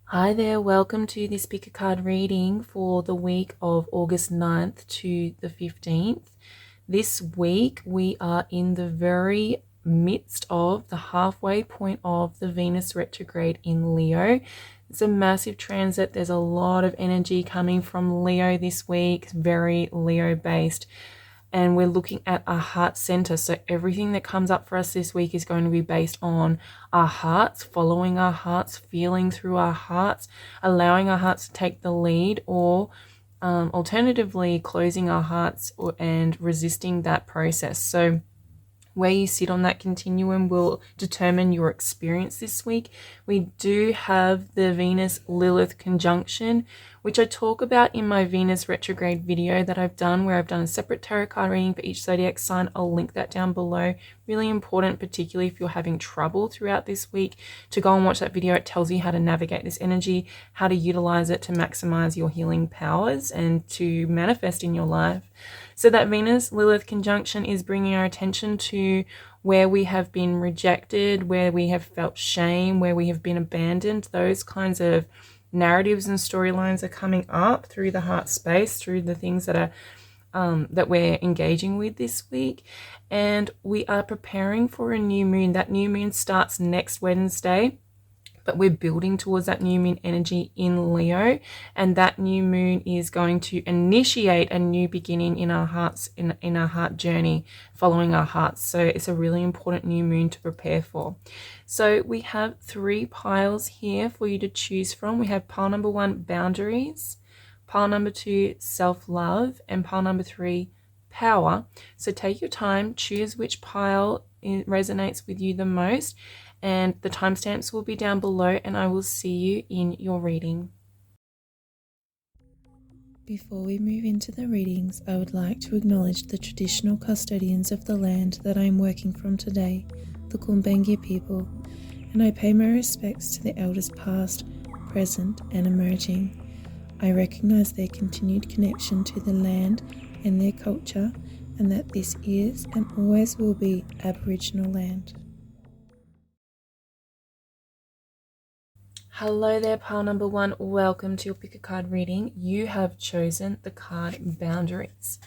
Hi there, welcome to this pick a card reading for the week of August 9th to the 15th. This week we are in the very midst of the halfway point of the Venus retrograde in Leo. It's a massive transit. There's a lot of energy coming from Leo this week, very Leo based. And we're looking at our heart center. So everything that comes up for us this week is going to be based on our hearts, following our hearts, feeling through our hearts, allowing our hearts to take the lead, or alternatively closing our hearts and resisting that process. So where you sit on that continuum will determine your experience this week. We do have the Venus-Lilith conjunction, which I talk about in my Venus retrograde video that I've done, where I've done a separate tarot card reading for each zodiac sign. I'll link that down below. Really important, particularly if you're having trouble throughout this week, to go and watch that video. It tells you how to navigate this energy, how to utilize it to maximize your healing powers and to manifest in your life. So that Venus-Lilith conjunction is bringing our attention to where we have been rejected, where we have felt shame, where we have been abandoned. Those kinds of narratives and storylines are coming up through the heart space, through the things that are that we're engaging with this week. And we are preparing for a new moon. That new moon starts next Wednesday, but we're building towards that new moon energy in Leo, and that new moon is going to initiate a new beginning in our hearts, in our heart journey, following our hearts. So it's a really important new moon to prepare for. So we have 3 piles here for you to choose from. We have pile number 1, boundaries, pile number 2, self-love, and pile number 3, power. So take your time, choose which pile resonates with you the most, and the timestamps will be down below, and I will see you in your reading. Before we move into the readings, I would like to acknowledge the traditional custodians of the land that I am working from today, the Kumbengi people, and I pay my respects to the elders past, present, and emerging. I recognize their continued connection to the land and their culture, and that this is and always will be Aboriginal land. Hello there, pile number 1. Welcome to your pick a card reading. You have chosen the card boundaries.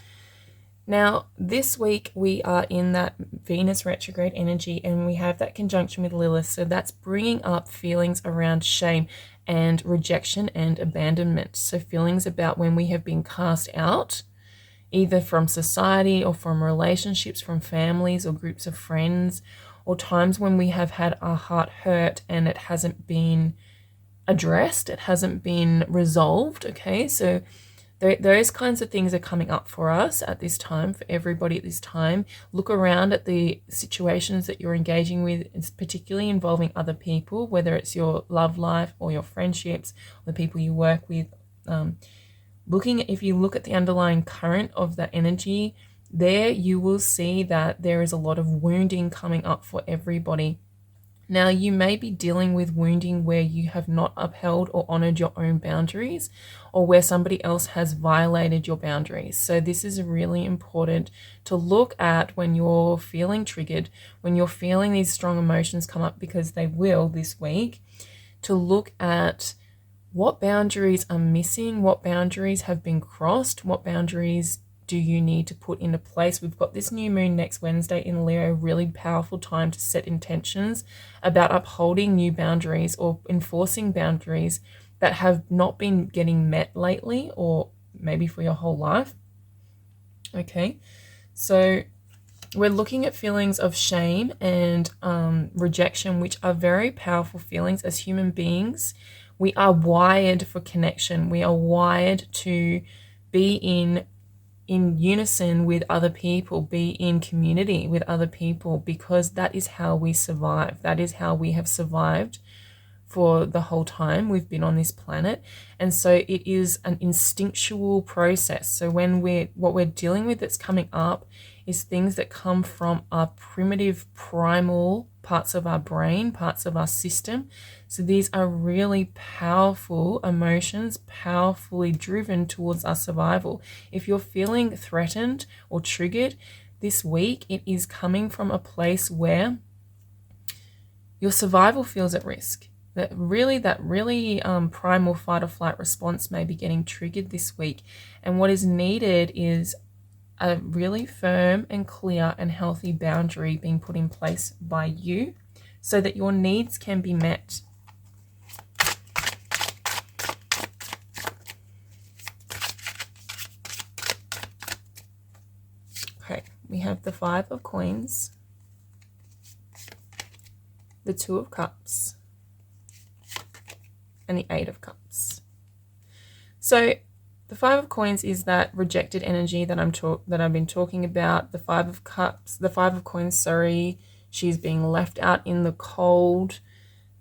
Now, this week we are in that Venus retrograde energy, and we have that conjunction with Lilith. So that's bringing up feelings around shame and rejection and abandonment. So feelings about when we have been cast out, either from society or from relationships, from families or groups of friends, or times when we have had our heart hurt and it hasn't been addressed, it hasn't been resolved. Okay, so those kinds of things are coming up for us at this time, for everybody at this time. Look around at the situations that you're engaging with, it's particularly involving other people, whether it's your love life or your friendships, or the people you work with. If you look at the underlying current of that energy there, you will see that there is a lot of wounding coming up for everybody. Now, you may be dealing with wounding where you have not upheld or honored your own boundaries, or where somebody else has violated your boundaries. So this is really important to look at when you're feeling triggered, when you're feeling these strong emotions come up, because they will this week, to look at what boundaries are missing, what boundaries have been crossed, what boundaries do you need to put into place. We've got this new moon next Wednesday in Leo, really powerful time to set intentions about upholding new boundaries or enforcing boundaries that have not been getting met lately, or maybe for your whole life. Okay, so we're looking at feelings of shame and rejection, which are very powerful feelings. As human beings, we are wired for connection. We are wired to be in unison with other people, be in community with other people, because that is how we survive. That is how we have survived for the whole time we've been on this planet. And so it is an instinctual process. So what we're dealing with that's coming up is things that come from our primitive primal parts of our brain, parts of our system. So these are really powerful emotions, powerfully driven towards our survival. If you're feeling threatened or triggered this week, it is coming from a place where your survival feels at risk. that really primal fight or flight response may be getting triggered this week. And what is needed is a really firm and clear and healthy boundary being put in place by you so that your needs can be met. Okay, we have the 5 of Coins, the 2 of Cups, and the 8 of Cups. So the 5 of Coins is that rejected energy that I've been talking about. The 5 of Cups, the 5 of Coins, sorry, she's being left out in the cold.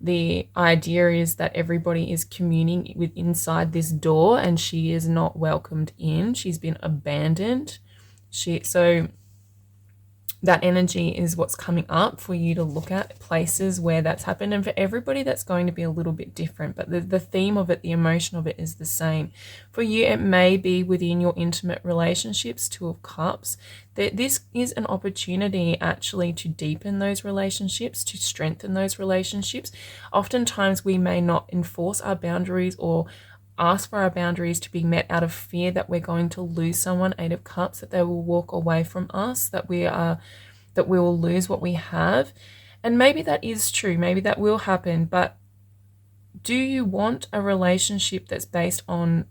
The idea is that everybody is communing with inside this door and she is not welcomed in. She's been abandoned. So that energy is what's coming up for you to look at places where that's happened. And for everybody, that's going to be a little bit different. But the theme of it, the emotion of it is the same. For you, it may be within your intimate relationships, 2 of Cups. This is an opportunity actually to deepen those relationships, to strengthen those relationships. Oftentimes, we may not enforce our boundaries or ask for our boundaries to be met out of fear that we're going to lose someone, 8 of Cups, that they will walk away from us, that we will lose what we have. And maybe that is true, maybe that will happen, but do you want a relationship that's based on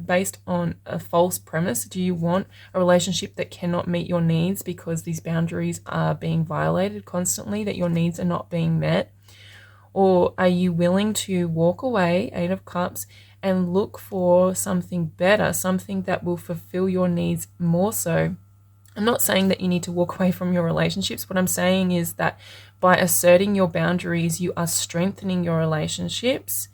based on a false premise? Do you want a relationship that cannot meet your needs because these boundaries are being violated constantly, that your needs are not being met? Or are you willing to walk away, 8 of Cups, and look for something better, something that will fulfill your needs more so? I'm not saying that you need to walk away from your relationships. What I'm saying is that by asserting your boundaries, you are strengthening your relationships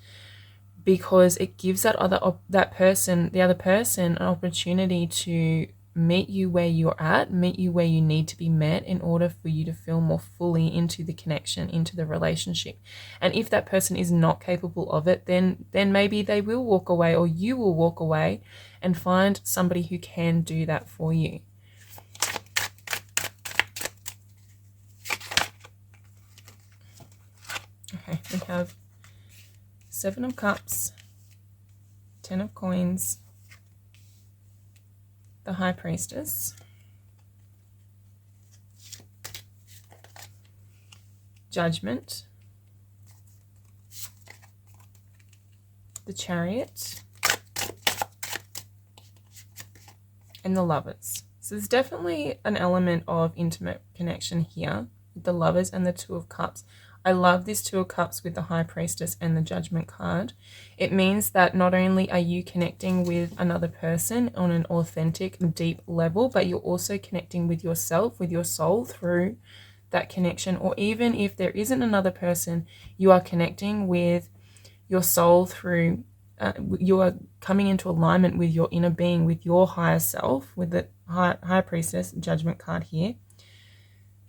because it gives the other person an opportunity to meet you where you're at, meet you where you need to be met in order for you to feel more fully into the connection, into the relationship. And if that person is not capable of it, then maybe they will walk away, or you will walk away and find somebody who can do that for you. Okay, we have 7 of Cups, 10 of Coins, the High Priestess, Judgment, the Chariot, and the Lovers. So there's definitely an element of intimate connection here with the Lovers and the 2 of Cups. I love this 2 of Cups with the High Priestess and the Judgment card. It means that not only are you connecting with another person on an authentic, deep level, but you're also connecting with yourself, with your soul through that connection. Or even if there isn't another person, you are connecting with your soul through, you are coming into alignment with your inner being, with your higher self, with the High Priestess Judgment card here.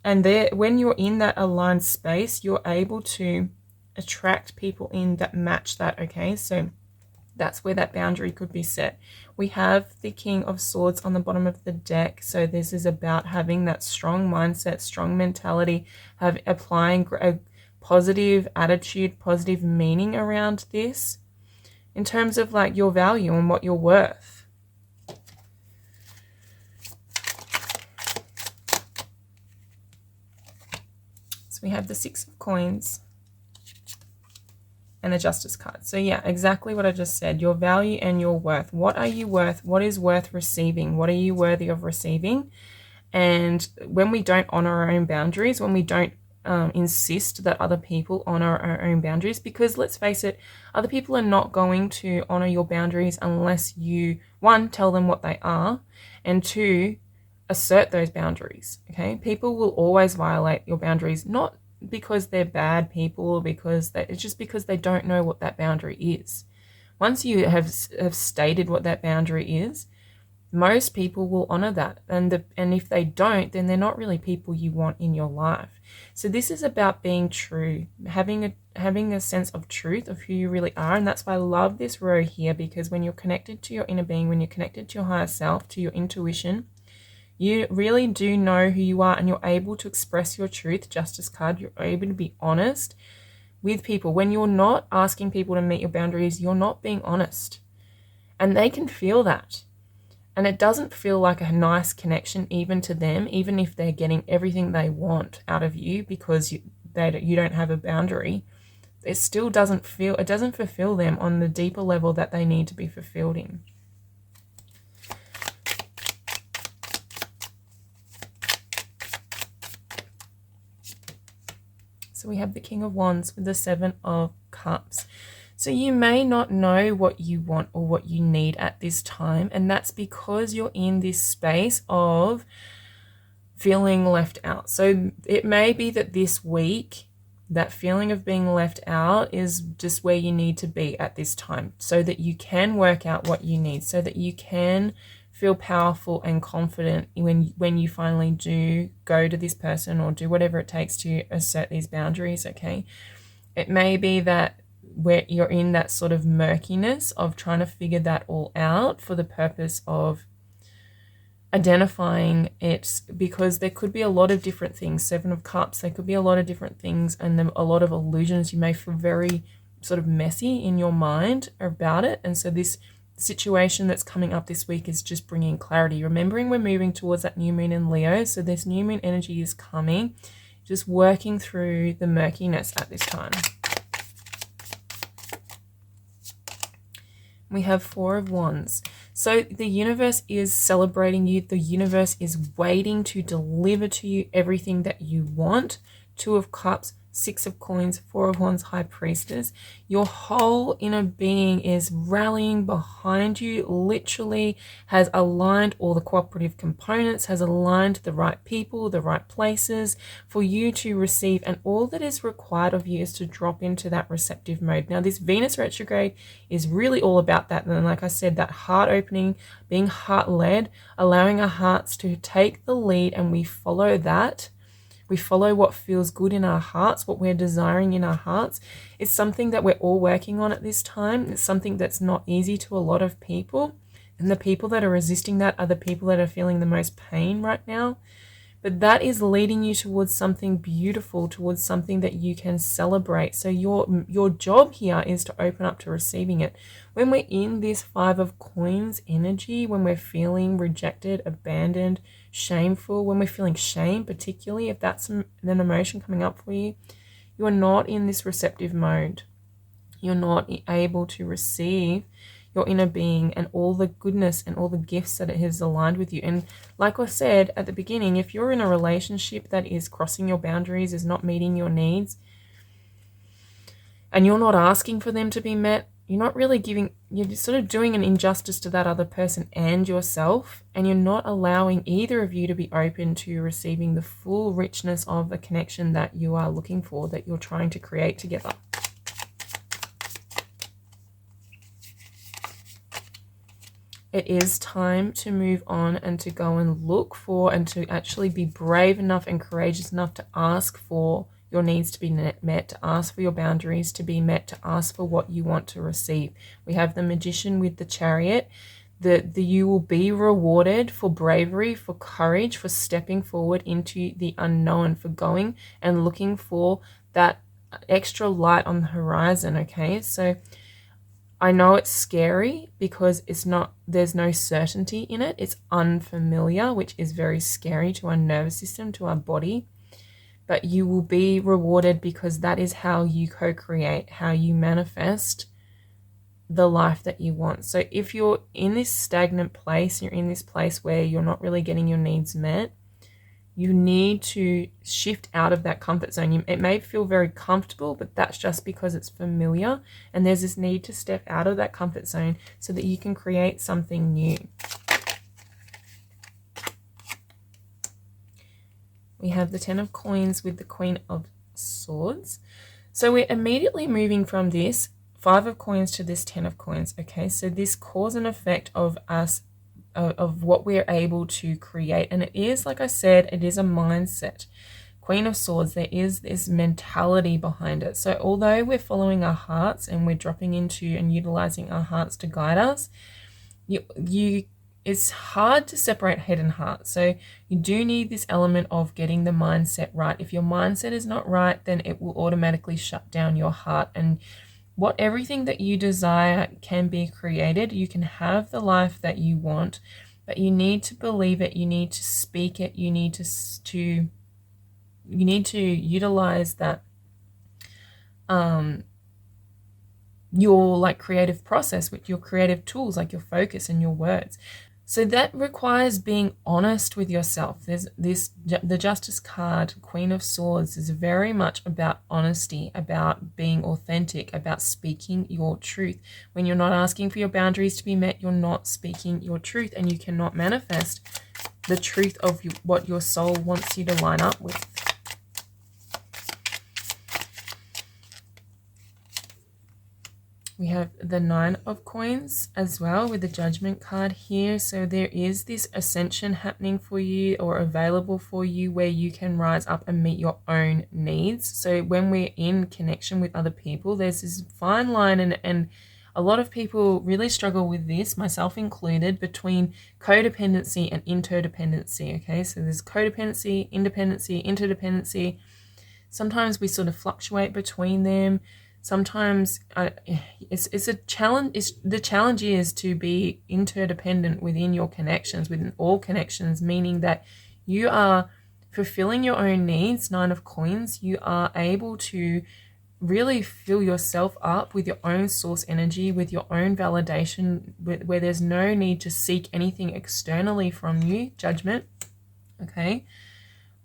And there, when you're in that aligned space, you're able to attract people in that match that, okay? So that's where that boundary could be set. We have the King of Swords on the bottom of the deck. So this is about having that strong mindset, strong mentality, applying a positive attitude, positive meaning around this in terms of like your value and what you're worth. We have the 6 of Coins and the Justice card. So yeah, exactly what I just said, your value and your worth. What are you worth? What is worth receiving? What are you worthy of receiving? And when we don't honor our own boundaries, when we don't insist that other people honor our own boundaries, because let's face it, other people are not going to honor your boundaries unless you, 1, tell them what they are, and 2, assert those boundaries. Okay, people will always violate your boundaries, not because they're bad people or it's just because they don't know what that boundary is. Once you have stated what that boundary is, most people will honor that, and if they don't, then they're not really people you want in your life. So this is about being true, having a sense of truth of who you really are. And that's why I love this row here, because when you're connected to your inner being, when you're connected to your higher self, to your intuition, You really do know who you are, and you're able to express your truth. Justice card, you're able to be honest with people. When you're not asking people to meet your boundaries, you're not being honest. And they can feel that. And it doesn't feel like a nice connection even to them, even if they're getting everything they want out of you because you don't have a boundary. It still doesn't fulfill them on the deeper level that they need to be fulfilled in. So we have the King of Wands with the Seven of Cups. So you may not know what you want or what you need at this time, and that's because you're in this space of feeling left out. So it may be that this week, that feeling of being left out is just where you need to be at this time, so that you can work out what you need, so that you can feel powerful and confident when you finally do go to this person or do whatever it takes to assert these boundaries, okay? It may be that where you're in that sort of murkiness of trying to figure that all out for the purpose of identifying it, because there could be a lot of different things. Seven of Cups, there could be a lot of different things and then a lot of illusions. You may feel very sort of messy in your mind about it, and so this situation that's coming up this week is just bringing clarity. Remembering we're moving towards that new moon in Leo, so this new moon energy is coming, just working through the murkiness at this time. We have Four of Wands. So the universe is celebrating you. The universe is waiting to deliver to you everything that you want. Two of Cups, Six of Coins, Four of Wands, High Priestess. Your whole inner being is rallying behind you, literally has aligned all the cooperative components, has aligned the right people, the right places for you to receive. And all that is required of you is to drop into that receptive mode. Now, this Venus retrograde is really all about that. And like I said, that heart opening, being heart-led, allowing our hearts to take the lead, and we follow that. We follow what feels good in our hearts, what we're desiring in our hearts. It's something that we're all working on at this time. It's something that's not easy to a lot of people. And the people that are resisting that are the people that are feeling the most pain right now. But that is leading you towards something beautiful, towards something that you can celebrate. So your job here is to open up to receiving it. When we're in this Five of Coins energy, when we're feeling rejected, abandoned, shameful, when we're feeling shame, particularly if that's an emotion coming up for you, you are not in this receptive mode. You're not able to receive your inner being and all the goodness and all the gifts that it has aligned with you. And like I said at the beginning, if you're in a relationship that is crossing your boundaries, is not meeting your needs, and you're not asking for them to be met, you're not really you're sort of doing an injustice to that other person and yourself, and you're not allowing either of you to be open to receiving the full richness of the connection that you are looking for, that you're trying to create together. It is time to move on and to go and look for and to actually be brave enough and courageous enough to ask for your needs to be met, to ask for your boundaries to be met, to ask for what you want to receive. We have the Magician with the Chariot. You will be rewarded for bravery, for courage, for stepping forward into the unknown, for going and looking for that extra light on the horizon, okay? So I know it's scary because there's no certainty in it. It's unfamiliar, which is very scary to our nervous system, to our body. But you will be rewarded because that is how you co-create, how you manifest the life that you want. So if you're in this stagnant place, you're in this place where you're not really getting your needs met, you need to shift out of that comfort zone. It may feel very comfortable, but that's just because it's familiar. And there's this need to step out of that comfort zone so that you can create something new. We have the Ten of Coins with the Queen of Swords. So we're immediately moving from this Five of Coins to this Ten of Coins. Okay, so this cause and effect of us, of what we're able to create. And it is, like I said, it is a mindset. Queen of Swords, there is this mentality behind it. So although we're following our hearts and we're dropping into and utilizing our hearts to guide us, you it's hard to separate head and heart. So you do need this element of getting the mindset right. If your mindset is not right, then it will automatically shut down your heart. And everything that you desire can be created. You can have the life that you want, but you need to believe it. You need to speak it. You need to utilize that your like creative process with your creative tools, like your focus and your words. So that requires being honest with yourself. The Justice card, Queen of Swords, is very much about honesty, about being authentic, about speaking your truth. When you're not asking for your boundaries to be met, you're not speaking your truth, and you cannot manifest the truth of what your soul wants you to line up with. We have the Nine of Coins as well with the Judgment card here. So there is this ascension happening for you or available for you where you can rise up and meet your own needs. So when we're in connection with other people, there's this fine line, and a lot of people really struggle with this, myself included, between codependency and interdependency. Okay, so there's codependency, independency, interdependency. Sometimes we sort of fluctuate between them. Sometimes it's a challenge. The challenge is to be interdependent within your connections, within all connections, meaning that you are fulfilling your own needs. Nine of Coins, you are able to really fill yourself up with your own source energy, with your own validation, where there's no need to seek anything externally from you. Judgment, okay?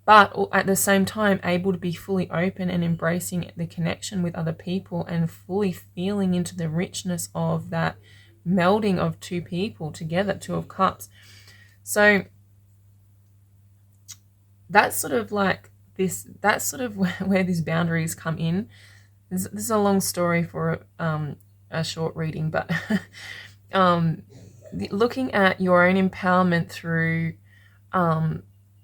But at the same time, able to be fully open and embracing the connection with other people and fully feeling into the richness of that melding of two people together, Two of Cups. So that's sort of like this, that's sort of where these boundaries come in. This is a long story for a short reading, but looking at your own empowerment through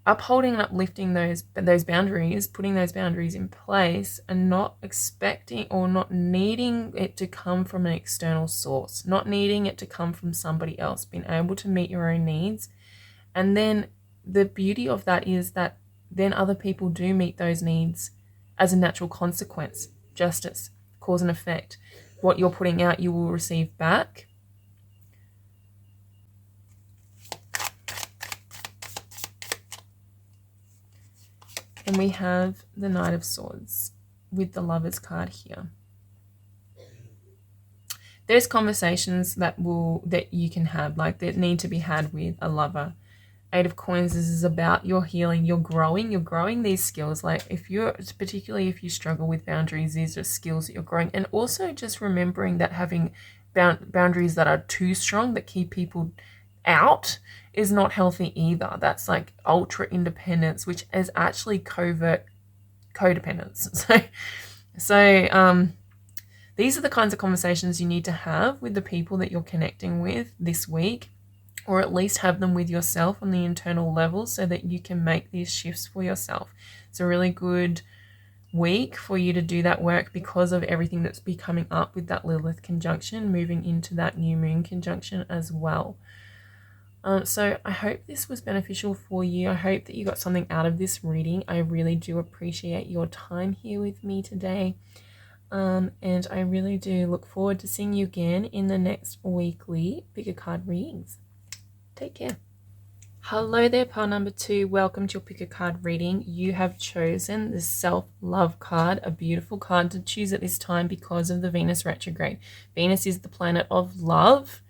upholding and uplifting those boundaries, putting those boundaries in place, and not expecting or not needing it to come from an external source, not needing it to come from somebody else, being able to meet your own needs. And then the beauty of that is that then other people do meet those needs as a natural consequence. Justice, cause and effect. What you're putting out, you will receive back. And we have the Knight of Swords with the Lovers card here. There's conversations that you can have, like that need to be had with a lover. Eight of Coins is about your healing. You're growing these skills. Like particularly if you struggle with boundaries, these are skills that you're growing. And also just remembering that having boundaries that are too strong, that keep people out, is not healthy either. That's like ultra independence, which is actually covert codependence. So these are the kinds of conversations you need to have with the people that you're connecting with this week, or at least have them with yourself on the internal level so that you can make these shifts for yourself. It's a really good week for you to do that work because of everything that's be coming up with that Lilith conjunction, moving into that new moon conjunction as well. So I hope this was beneficial for you. I hope that you got something out of this reading. I really do appreciate your time here with me today. And I really do look forward to seeing you again in the next weekly Pick a Card readings. Take care. Hello there, pile number 2. Welcome to your Pick a Card reading. You have chosen the Self-Love card, a beautiful card to choose at this time because of the Venus retrograde. Venus is the planet of love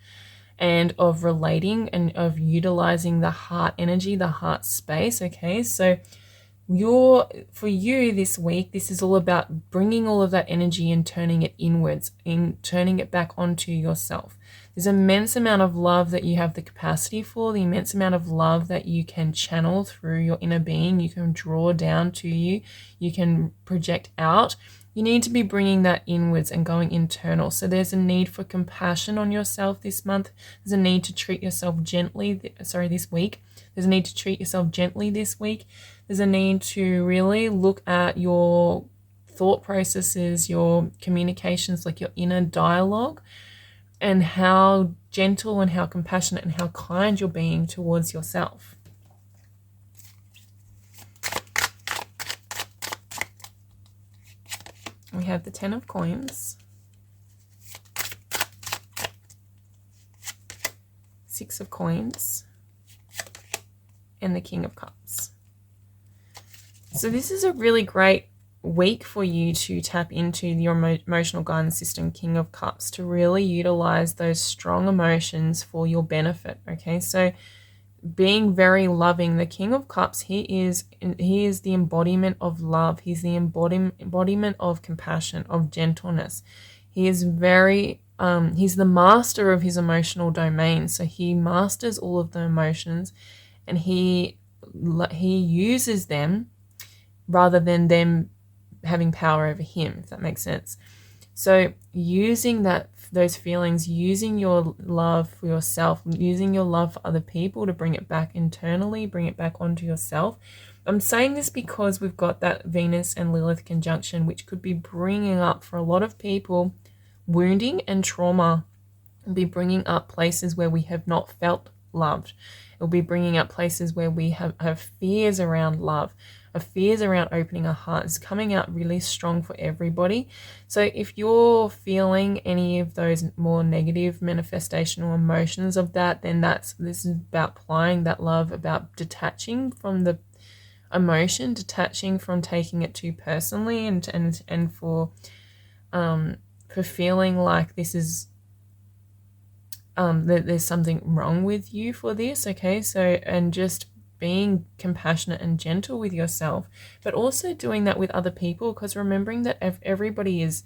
and of relating and of utilizing the heart energy, the heart space. Okay, so for you this week, this is all about bringing all of that energy and turning it inwards, turning it back onto yourself. There's an immense amount of love that you have the capacity for, the immense amount of love that you can channel through your inner being, you can draw down to you, you can project out. You need to be bringing that inwards and going internal. So there's a need for compassion on yourself this month. There's a need to treat yourself gently, this week. There's a need to treat yourself gently this week. There's a need to really look at your thought processes, your communications, like your inner dialogue, and how gentle and how compassionate and how kind you're being towards yourself. We have the 10 of Coins, 6 of Coins, and the King of Cups. So this is a really great week for you to tap into your emotional guidance system, King of Cups, to really utilize those strong emotions for your benefit. Okay, so being very loving. The King of Cups, he is the embodiment of love. He's the embodiment of compassion, of gentleness. He is he's the master of his emotional domain. So he masters all of the emotions, and he uses them rather than them having power over him, if that makes sense. So using those feelings, using your love for yourself, using your love for other people to bring it back internally, bring it back onto yourself. I'm saying this because we've got that Venus and Lilith conjunction, which could be bringing up for a lot of people wounding and trauma. It'll be bringing up places where we have not felt loved. It'll be bringing up places where we have fears around love. Fears around opening our hearts coming out really strong for everybody. So if you're feeling any of those more negative manifestational emotions of that, then this is about applying that love, about detaching from the emotion, detaching from taking it too personally, and for feeling like this is that there's something wrong with you for this. Okay, so and just being compassionate and gentle with yourself, but also doing that with other people, because remembering that everybody is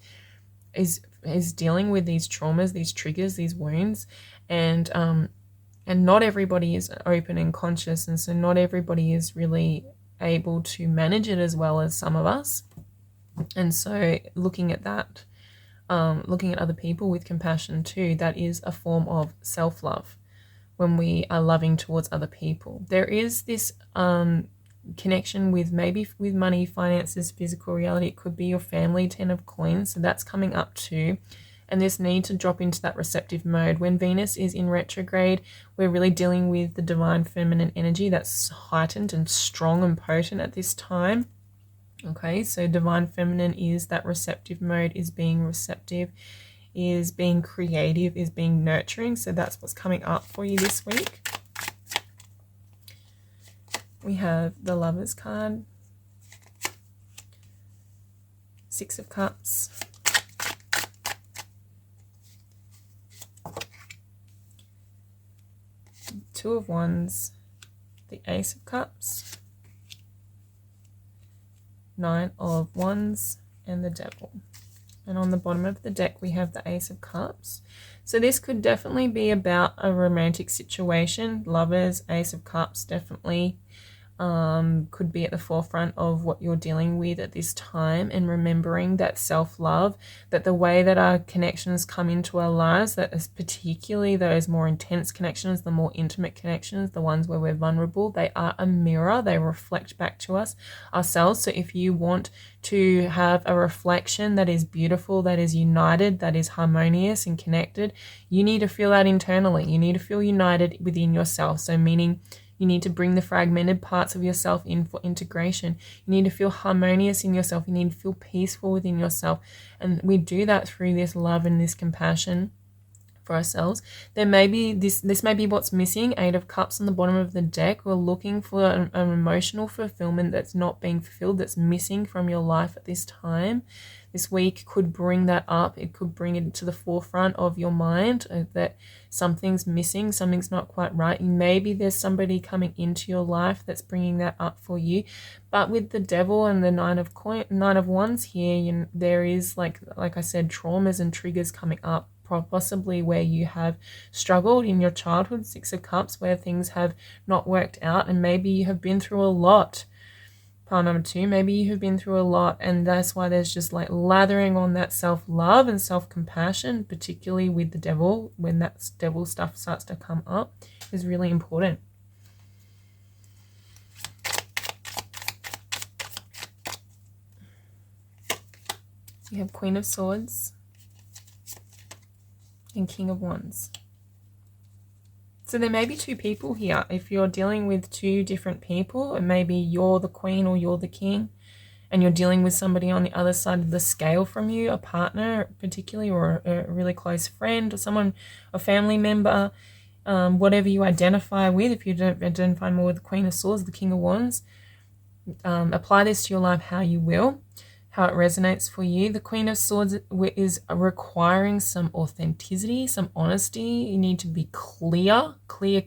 dealing with these traumas, these triggers, these wounds, and not everybody is open and conscious, and so not everybody is really able to manage it as well as some of us. And so looking at that, looking at other people with compassion too, that is a form of self-love. When we are loving towards other people, there is this connection with money, finances, physical reality. It could be your family, 10 of Coins, so that's coming up too. And this need to drop into that receptive mode. When Venus is in retrograde, we're really dealing with the divine feminine energy that's heightened and strong and potent at this time. Okay, so divine feminine is that receptive mode, is being receptive, is being creative, is being nurturing. So that's what's coming up for you this week. We have the Lovers card, 6 of Cups, Two of Wands, the Ace of Cups, 9 of Wands, and the Devil. And on the bottom of the deck, we have the Ace of Cups. So this could definitely be about a romantic situation. Lovers, Ace of Cups, definitely could be at the forefront of what you're dealing with at this time. And remembering that self-love, that the way that our connections come into our lives, that is particularly those more intense connections, the more intimate connections, the ones where we're vulnerable, they are a mirror. They reflect back to us ourselves. So if you want to have a reflection that is beautiful, that is united, that is harmonious and connected, you need to feel that internally. You need to feel united within yourself. So meaning you need to bring the fragmented parts of yourself in for integration. You need to feel harmonious in yourself. You need to feel peaceful within yourself. And we do that through this love and this compassion for ourselves. There may be this may be what's missing. 8 of Cups on the bottom of the deck. We're looking for an emotional fulfillment that's not being fulfilled, that's missing from your life at this time. This week could bring that up. It could bring it to the forefront of your mind that something's missing, something's not quite right. Maybe there's somebody coming into your life that's bringing that up for you. But with the Devil and the 9 of Wands here, there is, like I said, traumas and triggers coming up, possibly where you have struggled in your childhood, 6 of Cups, where things have not worked out, and maybe you have been through a lot. Pile number 2, maybe you have been through a lot, and that's why there's just like lathering on that self-love and self-compassion, particularly with the Devil. When that Devil stuff starts to come up, is really important. You have Queen of Swords, and King of Wands. So there may be two people here. If you're dealing with two different people, and maybe you're the queen or you're the king, and you're dealing with somebody on the other side of the scale from you, a partner particularly, or a really close friend, or someone, a family member, whatever you identify with. If you don't identify more with the Queen of Swords, the King of Wands, apply this to your life how you will, how it resonates for you. The Queen of Swords is requiring some authenticity, some honesty. You need to be clear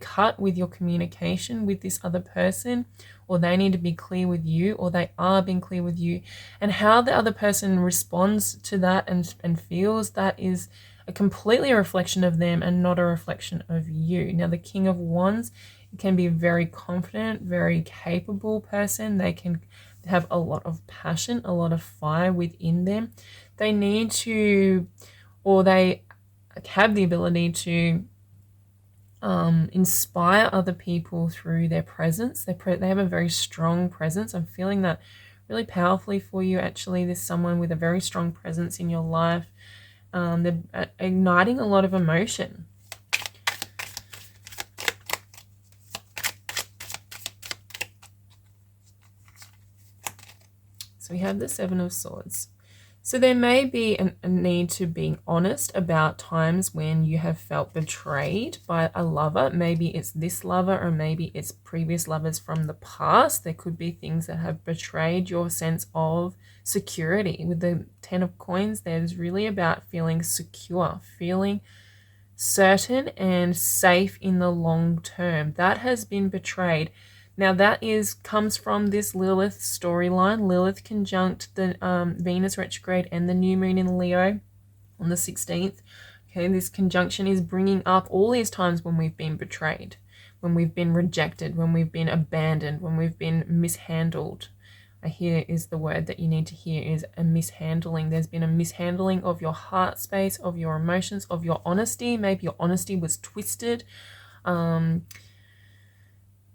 cut with your communication with this other person, or they need to be clear with you, or they are being clear with you. And how the other person responds to that and feels, that is completely a reflection of them and not a reflection of you. Now, the King of Wands can be a very confident, very capable person. They can have a lot of passion, a lot of fire within them. They need to, or they have the ability to inspire other people through their presence. They have a very strong presence. I'm feeling that really powerfully for you. Actually, there's someone with a very strong presence in your life. They're igniting a lot of emotion. So we have the Seven of Swords. So there may be a need to be honest about times when you have felt betrayed by a lover. Maybe it's this lover, or maybe it's previous lovers from the past. There could be things that have betrayed your sense of security. With the Ten of Coins, there's really about feeling secure, feeling certain and safe in the long term. That has been betrayed. Now that comes from this Lilith storyline. Lilith conjunct the Venus retrograde and the new moon in Leo on the 16th. Okay, this conjunction is bringing up all these times when we've been betrayed, when we've been rejected, when we've been abandoned, when we've been mishandled. I hear is the word that you need to hear, is a mishandling. There's been a mishandling of your heart space, of your emotions, of your honesty. Maybe your honesty was twisted.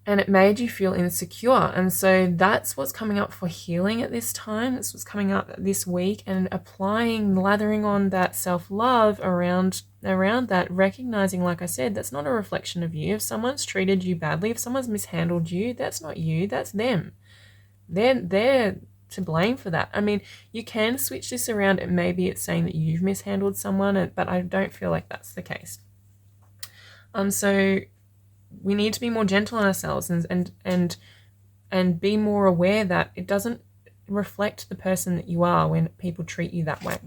And it made you feel insecure. And so that's what's coming up for healing at this time. That's what's coming up this week, and lathering on that self-love around that, recognizing, like I said, that's not a reflection of you. If someone's treated you badly, if someone's mishandled you, that's not you, that's them. They're to blame for that. I mean, you can switch this around, and maybe it's saying that you've mishandled someone, but I don't feel like that's the case. So we need to be more gentle on ourselves and be more aware that it doesn't reflect the person that you are when people treat you that way.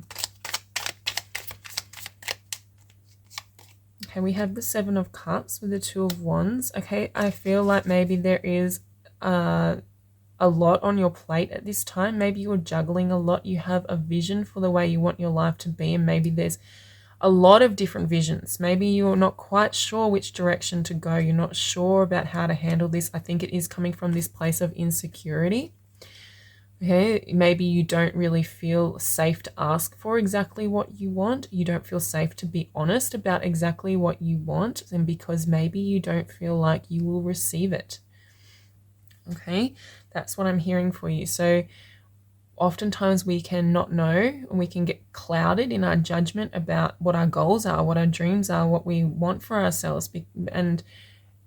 Okay, we have the Seven of Cups with the Two of Wands. Okay, I feel like maybe there is a lot on your plate at this time. Maybe you're juggling a lot. You have a vision for the way you want your life to be, and maybe there's a lot of different visions. Maybe you're not quite sure which direction to go. You're not sure about how to handle this. I think it is coming from this place of insecurity. Okay, maybe you don't really feel safe to ask for exactly what you want. You don't feel safe to be honest about exactly what you want, and because maybe you don't feel like you will receive it. Okay, that's what I'm hearing for you. So oftentimes we can not know, and we can get clouded in our judgment about what our goals are, what our dreams are, what we want for ourselves. And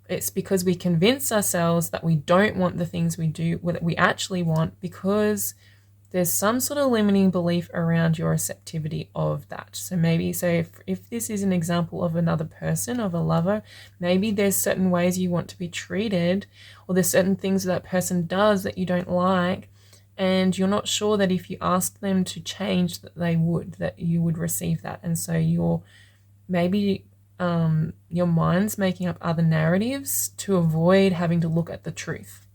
it's because we convince ourselves that we don't want the things we do, that we actually want, because there's some sort of limiting belief around your receptivity of that. So maybe, if this is an example of another person, of a lover, maybe there's certain ways you want to be treated, or there's certain things that person does that you don't like, and you're not sure that if you asked them to change that you would receive that. And so your mind's making up other narratives to avoid having to look at the truth.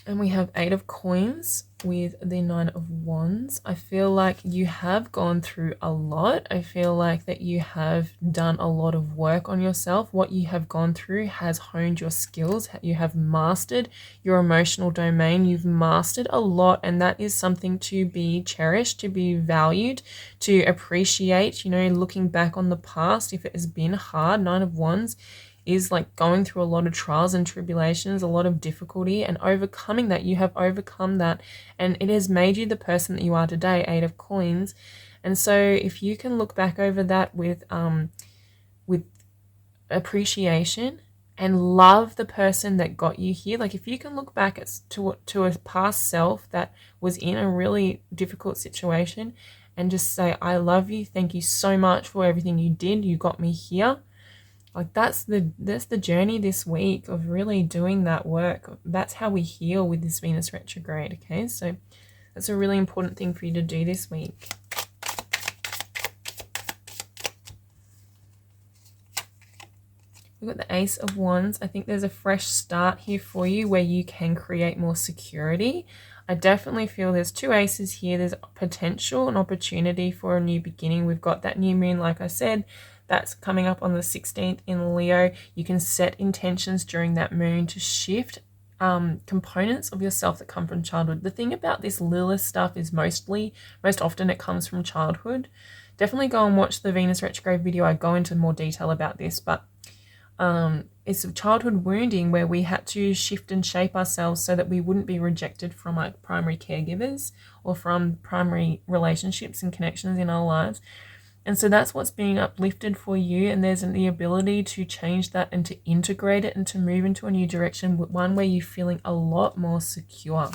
And we have Eight of Coins with the Nine of Wands. I feel like you have gone through a lot. I feel like that you have done a lot of work on yourself. What you have gone through has honed your skills. You have mastered your emotional domain. You've mastered a lot, and that is something to be cherished, to be valued, to appreciate. Looking back on the past, if it has been hard, Nine of Wands is like going through a lot of trials and tribulations, a lot of difficulty, and overcoming that. You have overcome that, and it has made you the person that you are today, Eight of Coins. And so if you can look back over that with appreciation and love the person that got you here, like if you can look back to a past self that was in a really difficult situation and just say, I love you, thank you so much for everything you did, you got me here. Like that's the journey this week of really doing that work. That's how we heal with this Venus retrograde, okay? So that's a really important thing for you to do this week. We've got the Ace of Wands. I think there's a fresh start here for you where you can create more security. I definitely feel there's two aces here. There's potential and opportunity for a new beginning. We've got that new moon, like I said, that's coming up on the 16th in Leo. You can set intentions during that moon to shift components of yourself that come from childhood. The thing about this Lilith stuff is most often it comes from childhood. Definitely go and watch the Venus retrograde video. I go into more detail about this, but it's a childhood wounding where we had to shift and shape ourselves so that we wouldn't be rejected from our primary caregivers or from primary relationships and connections in our lives. And so that's what's being uplifted for you, and there's the ability to change that and to integrate it and to move into a new direction, one where you're feeling a lot more secure.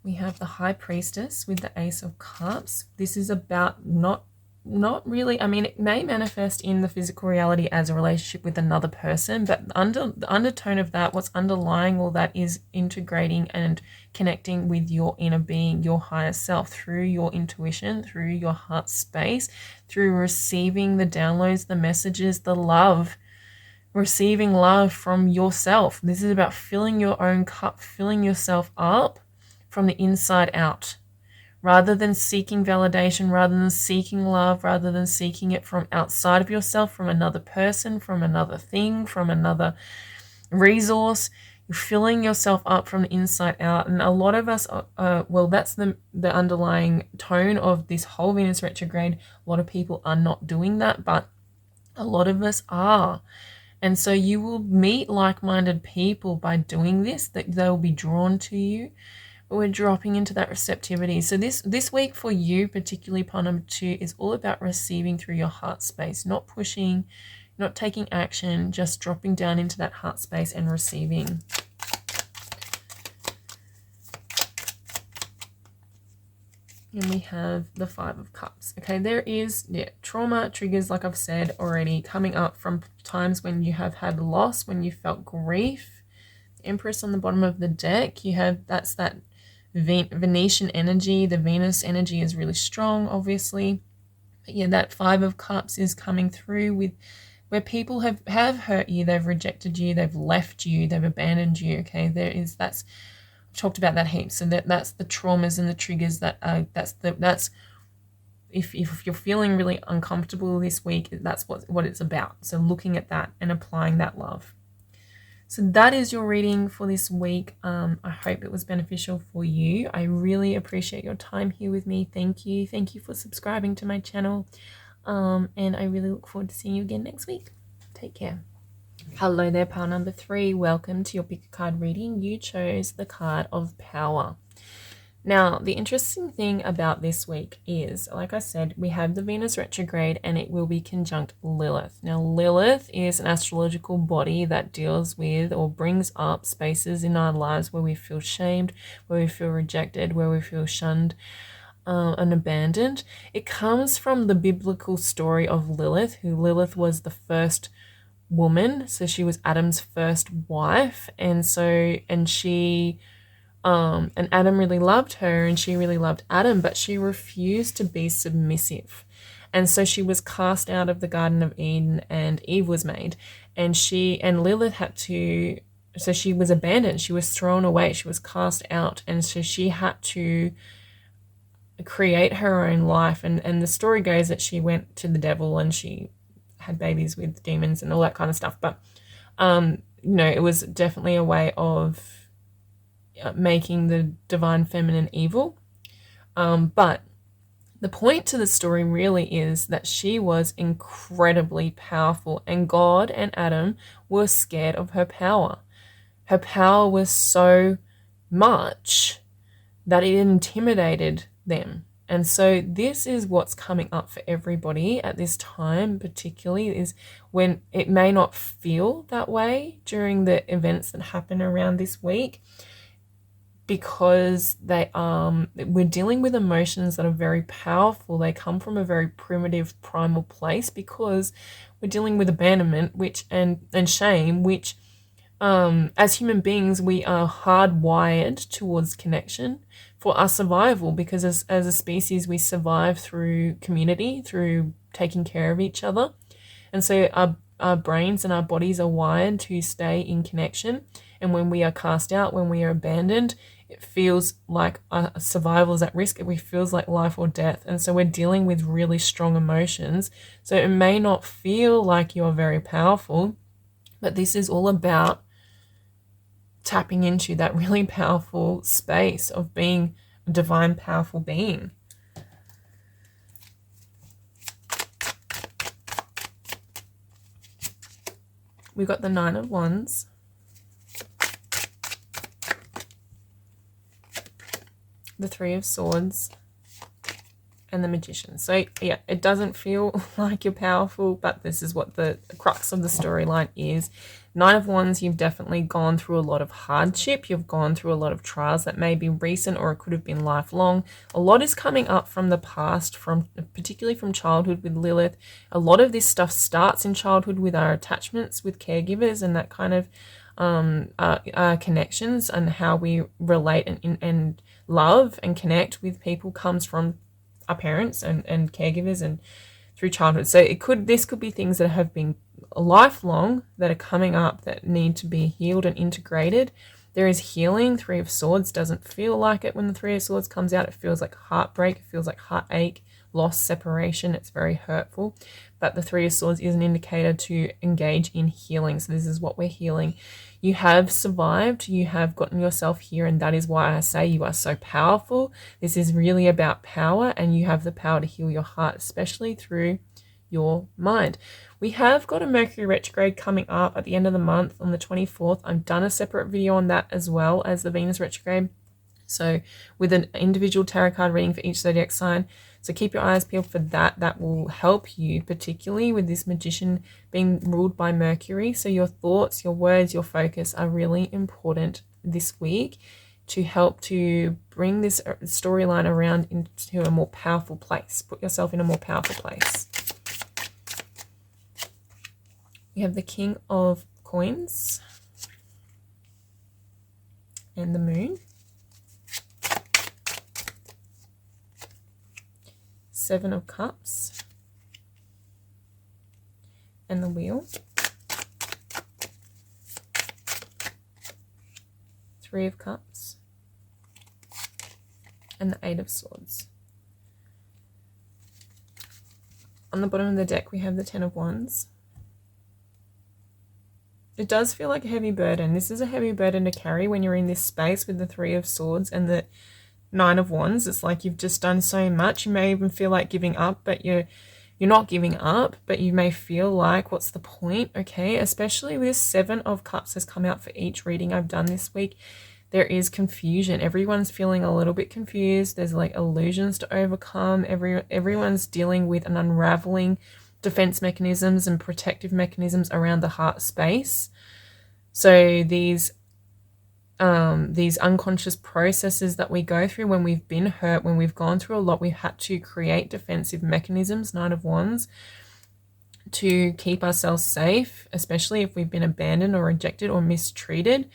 We have the High Priestess with the Ace of Cups. This is about not really, I mean, it may manifest in the physical reality as a relationship with another person, but the undertone of that, what's underlying all that is integrating and connecting with your inner being, your higher self, through your intuition, through your heart space, through receiving the downloads, the messages, the love, receiving love from yourself. This is about filling your own cup, filling yourself up from the inside out. Rather than seeking validation, rather than seeking love, rather than seeking it from outside of yourself, from another person, from another thing, from another resource, you're filling yourself up from the inside out. And a lot of us, well, that's the underlying tone of this whole Venus retrograde. A lot of people are not doing that, but a lot of us are. And so you will meet like-minded people by doing this, that they'll be drawn to you. But we're dropping into that receptivity. So this week for you, particularly pile number 2, is all about receiving through your heart space, not pushing, not taking action, just dropping down into that heart space and receiving. And we have the 5 of Cups. Okay, there is trauma triggers, like I've said already, coming up from times when you have had loss, when you felt grief. Empress on the bottom of the deck, you have that's that Venetian energy. The Venus energy is really strong, obviously. But yeah, that 5 of Cups is coming through with where people have hurt you, they've rejected you, they've left you, they've abandoned you. Okay, I've talked about that heaps. So that's the traumas and the triggers that's if you're feeling really uncomfortable this week, that's what it's about. So looking at that and applying that love. So that is your reading for this week. I hope it was beneficial for you. I really appreciate your time here with me. Thank you. Thank you for subscribing to my channel. And I really look forward to seeing you again next week. Take care. Hello there, pile number 3. Welcome to your pick a card reading. You chose the card of Power. Now, the interesting thing about this week is, like I said, we have the Venus retrograde and it will be conjunct Lilith. Now, Lilith is an astrological body that deals with or brings up spaces in our lives where we feel shamed, where we feel rejected, where we feel shunned and abandoned. It comes from the biblical story of Lilith, who Lilith was the first woman. So she was Adam's first wife. And Adam really loved her and she really loved Adam, but she refused to be submissive. And so she was cast out of the Garden of Eden and Eve was made. And Lilith so she was abandoned. She was thrown away. She was cast out. And so she had to create her own life. And the story goes that she went to the devil and she had babies with demons and all that kind of stuff. But, it was definitely a way of making the divine feminine evil. But the point to the story really is that she was incredibly powerful and God and Adam were scared of her power. Her power was so much that it intimidated them. And so this is what's coming up for everybody at this time, particularly, is when it may not feel that way during the events that happen around this week, because we're dealing with emotions that are very powerful. They come from a very primitive, primal place, because we're dealing with abandonment, and shame, which as human beings, we are hardwired towards connection for our survival, because as a species, we survive through community, through taking care of each other. And so our brains and our bodies are wired to stay in connection. And when we are cast out, when we are abandoned, it feels like our survival is at risk. It feels like life or death. And so we're dealing with really strong emotions. So it may not feel like you're very powerful, but this is all about tapping into that really powerful space of being a divine, powerful being. We got the 9 of Wands, the 3 of Swords, and the Magician. So yeah, it doesn't feel like you're powerful, but this is what the crux of the storyline is. 9 of Wands, you've definitely gone through a lot of hardship. You've gone through a lot of trials that may be recent, or it could have been lifelong. A lot is coming up from the past, particularly from childhood with Lilith. A lot of this stuff starts in childhood with our attachments with caregivers and that kind of our connections, and how we relate and love and connect with people comes from our parents and caregivers and through childhood. So this could be things that have been lifelong that are coming up that need to be healed and integrated. There is healing. 3 of Swords doesn't feel like it when the 3 of Swords comes out. It feels like heartbreak. It feels like heartache, loss, separation. It's very hurtful. But the 3 of Swords is an indicator to engage in healing. So this is what we're healing. You have survived. You have gotten yourself here, and that is why I say you are so powerful. This is really about power, and you have the power to heal your heart, especially through your mind. We have got a Mercury retrograde coming up at the end of the month on the 24th. I've done a separate video on that, as well as the Venus retrograde. So with an individual tarot card reading for each zodiac sign. So keep your eyes peeled for that. That will help you, particularly with this Magician being ruled by Mercury. So your thoughts, your words, your focus are really important this week to help to bring this storyline around into a more powerful place. Put yourself in a more powerful place. We have the King of Coins and the Moon. 7 of Cups and the Wheel. 3 of Cups and the 8 of Swords. On the bottom of the deck, we have the 10 of Wands. It does feel like a heavy burden. This is a heavy burden to carry when you're in this space with the 3 of Swords and the 9 of Wands. It's like you've just done so much. You may even feel like giving up, but you're not giving up, but you may feel like, what's the point? Okay, especially with 7 of Cups has come out for each reading I've done this week. There is confusion. Everyone's feeling a little bit confused. There's like illusions to overcome. Everyone's dealing with an unraveling defense mechanisms and protective mechanisms around the heart space. So these unconscious processes that we go through when we've been hurt, when we've gone through a lot, we've had to create defensive mechanisms, 9 of Wands, to keep ourselves safe, especially if we've been abandoned or rejected or mistreated.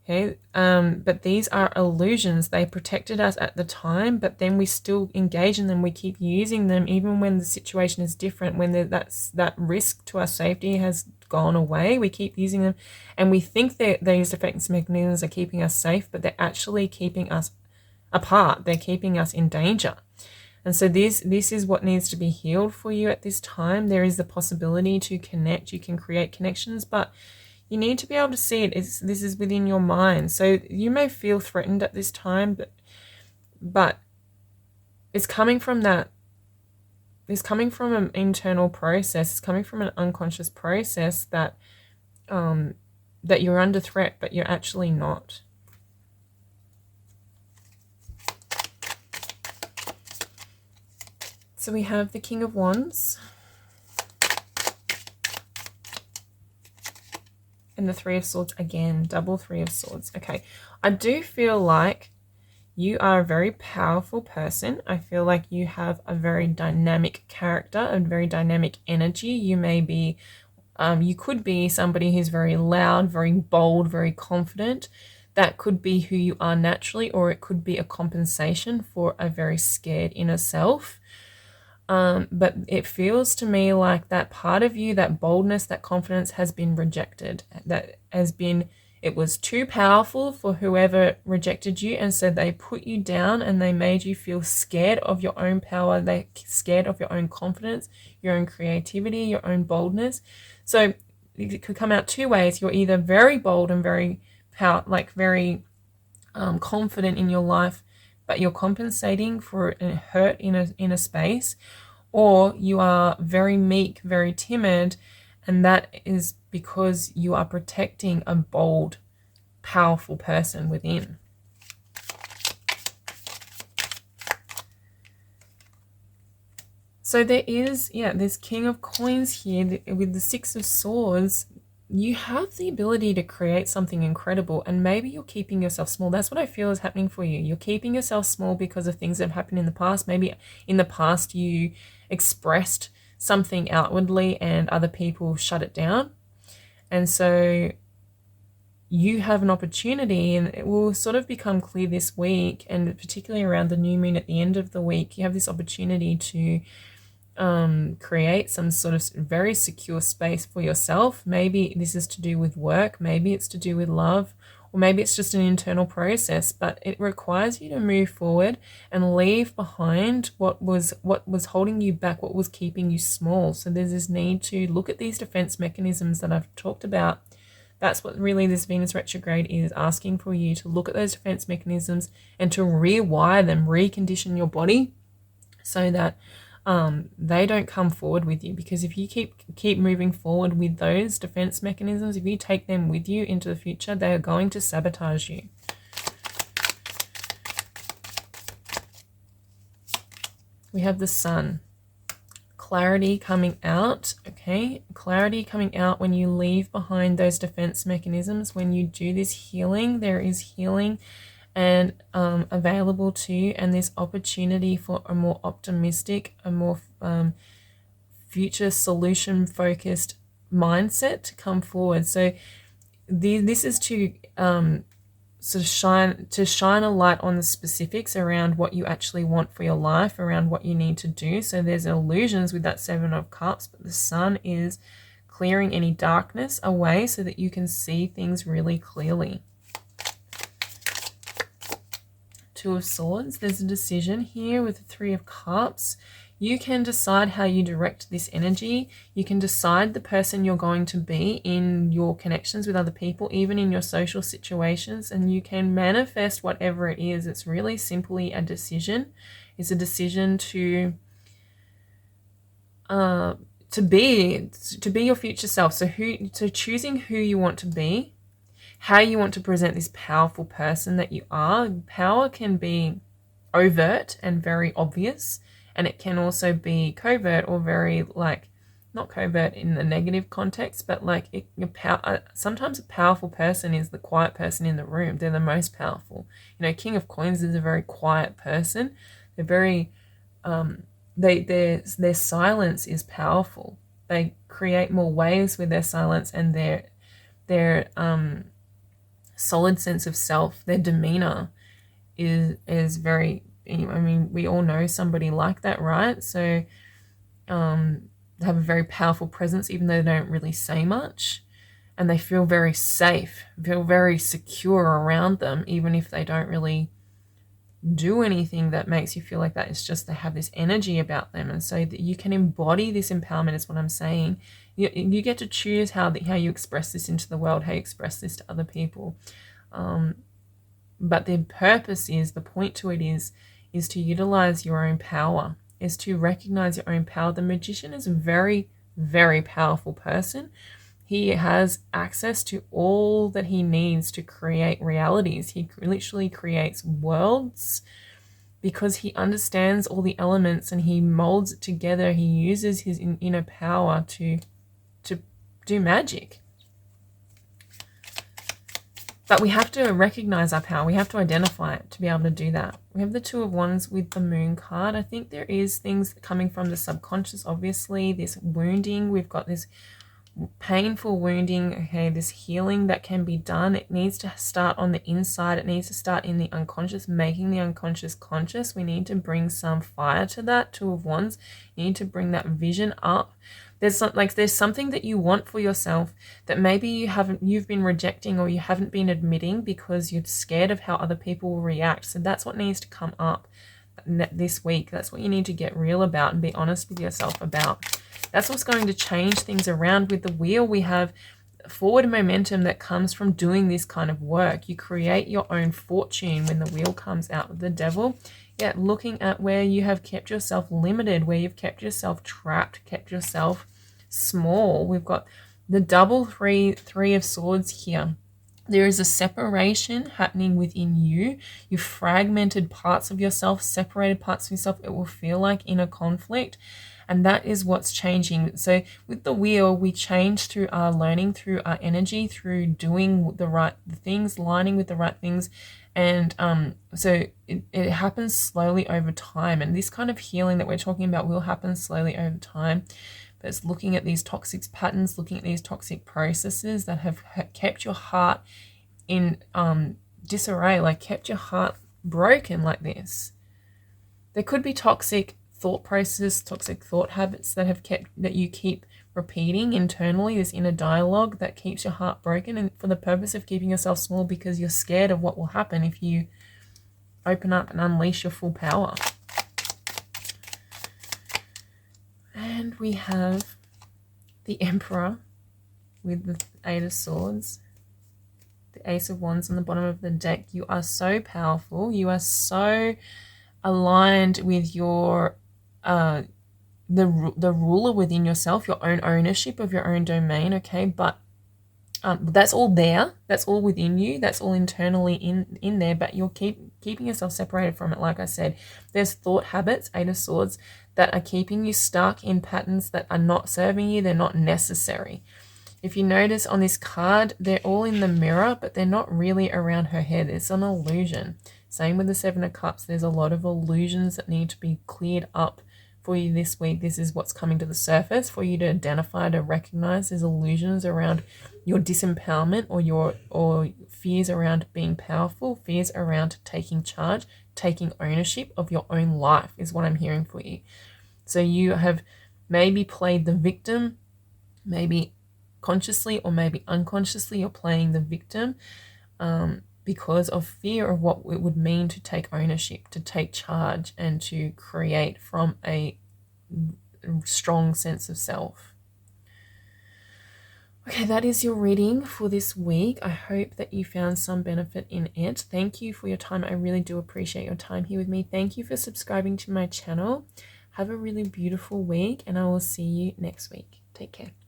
Okay, but these are illusions. They protected us at the time, but then we still engage in them. We keep using them even when the situation is different, when that risk to our safety has gone away. We keep using them, and we think that these defense mechanisms are keeping us safe, but they're actually keeping us apart. They're keeping us in danger. And so this is what needs to be healed for you at this time. There is the possibility to connect. You can create connections, but you need to be able to see it. This is within your mind. So you may feel threatened at this time, but it's coming from that. It's coming from an internal process. It's coming from an unconscious process that you're under threat, but you're actually not. So we have the King of Wands and the Three of Swords again, double Three of Swords. Okay, I do feel like you are a very powerful person. I feel like you have a very dynamic character, a very dynamic energy. You may be, you could be somebody who's very loud, very bold, very confident. That could be who you are naturally, or it could be a compensation for a very scared inner self. But it feels to me like that part of you, that boldness, that confidence has been rejected. That has been, it was too powerful for whoever rejected you. And so they put you down and they made you feel scared of your own power. They're scared of your own confidence, your own creativity, your own boldness. So it could come out two ways. You're either very bold and very very confident in your life, but you're compensating for a hurt in a space, or you are very meek, very timid, and that is because you are protecting a bold, powerful person within. So there is, this King of Coins here with the Six of Swords. You have the ability to create something incredible, and maybe you're keeping yourself small. That's what I feel is happening for you. You're keeping yourself small because of things that have happened in the past. Maybe in the past you expressed something outwardly and other people shut it down. And so you have an opportunity, and it will sort of become clear this week, and particularly around the new moon at the end of the week, you have this opportunity to create some sort of very secure space for yourself. Maybe this is to do with work, maybe it's to do with love, or maybe it's just an internal process, but it requires you to move forward and leave behind what was holding you back, what was keeping you small. So there's this need to look at these defense mechanisms that I've talked about. That's what really this Venus retrograde is asking for you, to look at those defense mechanisms and to rewire them, recondition your body so that they don't come forward with you. Because if you keep moving forward with those defense mechanisms, if you take them with you into the future, they are going to sabotage you. We have the Sun. Clarity coming out, okay? Clarity coming out when you leave behind those defense mechanisms. When you do this healing, there is healing and available to you, and this opportunity for a more optimistic, a more future solution focused mindset to come forward. So this is to sort of shine a light on the specifics around what you actually want for your life, around what you need to do. So there's illusions with that Seven of Cups, but the Sun is clearing any darkness away so that you can see things really clearly. Two of Swords, there's a decision here with the Three of Cups. You can decide how you direct this energy. You can decide the person you're going to be in your connections with other people, even in your social situations, and you can manifest whatever it is. It's really simply a decision. It's a decision to be your future self. So choosing who you want to be, how you want to present this powerful person that you are. Power can be overt and very obvious, and it can also be covert or very not covert in the negative context, but sometimes a powerful person is the quiet person in the room. They're the most powerful. King of Coins is a very quiet person. They're very their silence is powerful. They create more waves with their silence, and their solid sense of self, their demeanor is very, we all know somebody like that, right? So they have a very powerful presence, even though they don't really say much, and they feel very safe, feel very secure around them, even if they don't really do anything that makes you feel like that. It's just they have this energy about them, and so that you can embody this empowerment is what I'm saying. You get to choose how you express this into the world, how you express this to other people. But the purpose is, the point to it is to utilize your own power, is to recognize your own power. The Magician is a very, very powerful person. He has access to all that he needs to create realities. He literally creates worlds because he understands all the elements and he molds it together. He uses his inner power to do magic. But we have to recognize our power. We have to identify it to be able to do that. We have the Two of Wands with the Moon card. I think there is things coming from the subconscious, obviously. This wounding. We've got this painful wounding. Okay, this healing that can be done. It needs to start on the inside. It needs to start in the unconscious, making the unconscious conscious. We need to bring some fire to that. Two of Wands. You need to bring that vision up. There's something that you want for yourself that maybe you've been rejecting or you haven't been admitting because you're scared of how other people will react. So that's what needs to come up this week. That's what you need to get real about and be honest with yourself about. That's what's going to change things around. With the Wheel, we have forward momentum that comes from doing this kind of work. You create your own fortune when the Wheel comes out with the Devil. Yeah, looking at where you have kept yourself limited, where you've kept yourself trapped, kept yourself small. We've got the double three of swords here. There is a separation happening within you. You've fragmented parts of yourself, separated parts of yourself. It will feel like inner conflict. And that is what's changing. So with the Wheel, we change through our learning, through our energy, through doing the right things, lining with the right things. And so it happens slowly over time. And this kind of healing that we're talking about will happen slowly over time. But it's looking at these toxic patterns, looking at these toxic processes that have kept your heart in disarray, like kept your heart broken like this. There could be toxic thought processes, toxic thought habits that you keep repeating internally, this inner dialogue that keeps your heart broken, and for the purpose of keeping yourself small because you're scared of what will happen if you open up and unleash your full power. And we have the Emperor with the Eight of Swords, the Ace of Wands on the bottom of the deck. You are so powerful. You are so aligned with your the ruler within yourself, your own ownership of your own domain. Okay, but that's all there. That's all within you. That's all internally in there. But you're keeping yourself separated from it. Like I said, there's thought habits, Eight of Swords, that are keeping you stuck in patterns that are not serving you. They're not necessary. If you notice on this card, they're all in the mirror, but they're not really around her head. It's an illusion. Same with the Seven of Cups. There's a lot of illusions that need to be cleared up for you this week. This is what's coming to the surface for you to identify, to recognize. There's illusions around your disempowerment or fears around being powerful, fears around taking charge, taking ownership of your own life is what I'm hearing for you. So you have maybe played the victim, maybe consciously or maybe unconsciously you're playing the victim because of fear of what it would mean to take ownership, to take charge, and to create from a strong sense of self. Okay, that is your reading for this week. I hope that you found some benefit in it. Thank you for your time. I really do appreciate your time here with me. Thank you for subscribing to my channel. Have a really beautiful week, and I will see you next week. Take care.